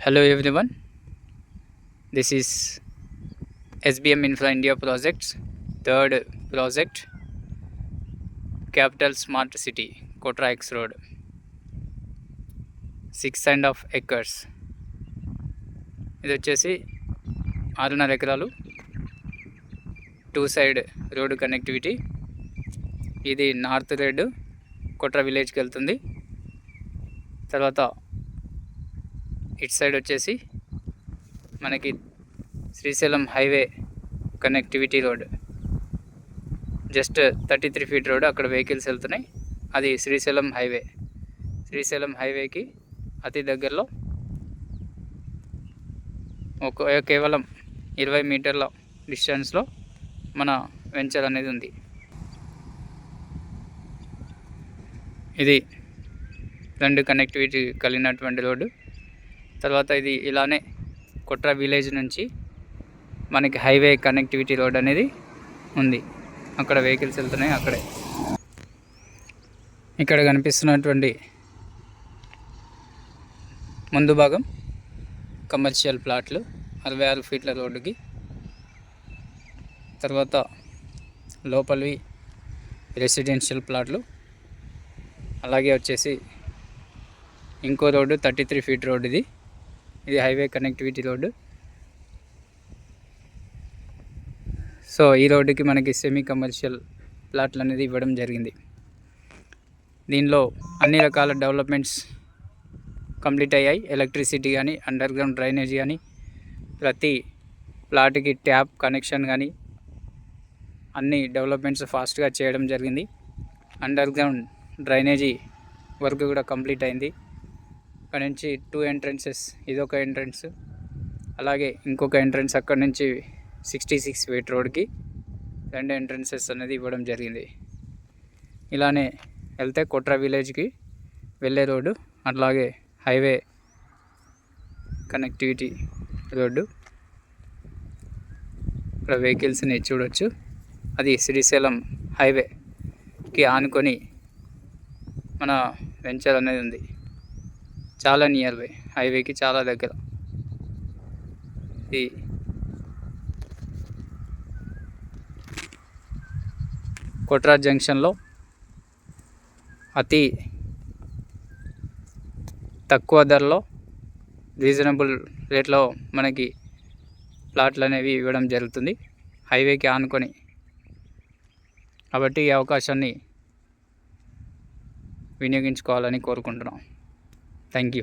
Hello everyone, this is SBM Infra India projects third project, Capital Smart City, Kotra X Road, 6.5 acres. ఇది వచ్చేసి 6.5 ఎకరాలు, 2 side road connectivity. ఇది north road కోట్రా విలేజ్కి వెళ్తుంది. తర్వాత ఇటు సైడ్ వచ్చేసి మనకి Srisailam highway connectivity road, just 33 feet road, అక్కడ వెహికల్స్ వెళ్తున్నాయి. అది శ్రీశైలం హైవే. శ్రీశైలం హైవేకి అతి దగ్గరలో కేవలం 20 మీటర్ల డిస్టెన్స్లో మన వెంచర్ అనేది ఉంది. ఇది 2 కనెక్టివిటీ కలిగినటువంటి రోడ్డు. తర్వాత ఇది ఇలానే కోట్రా విలేజ్ నుంచి మనకి హైవే కనెక్టివిటీ రోడ్ అనేది ఉంది. అక్కడ వెహికల్స్ వెళ్తున్నాయి. అక్కడే ఇక్కడ కనిపిస్తున్నటువంటి ముందు భాగం కమర్షియల్ ప్లాట్లు, 66 ఫీట్ల రోడ్డుకి. తర్వాత లోపలివి రెసిడెన్షియల్ ప్లాట్లు. అలాగే వచ్చేసి ఇంకో రోడ్డు 33 ఫీట్ రోడ్డు. ఇది హైవే కనెక్టివిటీ రోడ్డు. సో ఈ రోడ్డుకి మనకి సెమీ కమర్షియల్ ప్లాట్లు అనేది ఇవ్వడం జరిగింది. దీనిలో అన్ని రకాల డెవలప్మెంట్స్ కంప్లీట్ అయ్యాయి. ఎలక్ట్రిసిటీ కానీ, అండర్ గ్రౌండ్ డ్రైనేజీ కానీ, ప్రతి ప్లాట్కి ట్యాప్ కనెక్షన్ కానీ అన్ని డెవలప్మెంట్స్ ఫాస్ట్గా చేయడం జరిగింది. అండర్ గ్రౌండ్ డ్రైనేజీ వర్క్ కూడా కంప్లీట్ అయింది. అక్కడ నుంచి 2 ఎంట్రన్సెస్, ఇదొక ఎంట్రన్స్, అలాగే ఇంకొక ఎంట్రన్స్ అక్కడ నుంచి 66 ఫీట్ రోడ్కి 2 ఎంట్రన్సెస్ అనేది ఇవ్వడం జరిగింది. ఇలానే వెళ్తే కోట్రా విలేజ్కి వెళ్ళే రోడ్డు, అట్లాగే హైవే కనెక్టివిటీ రోడ్డు. ఇక్కడ వెహికల్స్ని చూడవచ్చు. అది శ్రీశైలం హైవేకి ఆనుకొని మన వెంచర్ అనేది ఉంది. చాలా నియర్ బై, హైవేకి చాలా దగ్గర. ఈ కోట్రా జంక్షన్లో అతి తక్కువ ధరలో, రీజనబుల్ రేట్లో మనకి ప్లాట్లు అనేవి ఇవ్వడం జరుగుతుంది హైవేకి ఆనుకొని. కాబట్టి ఈ అవకాశాన్ని వినియోగించుకోవాలని కోరుకుంటున్నాం. Thank you.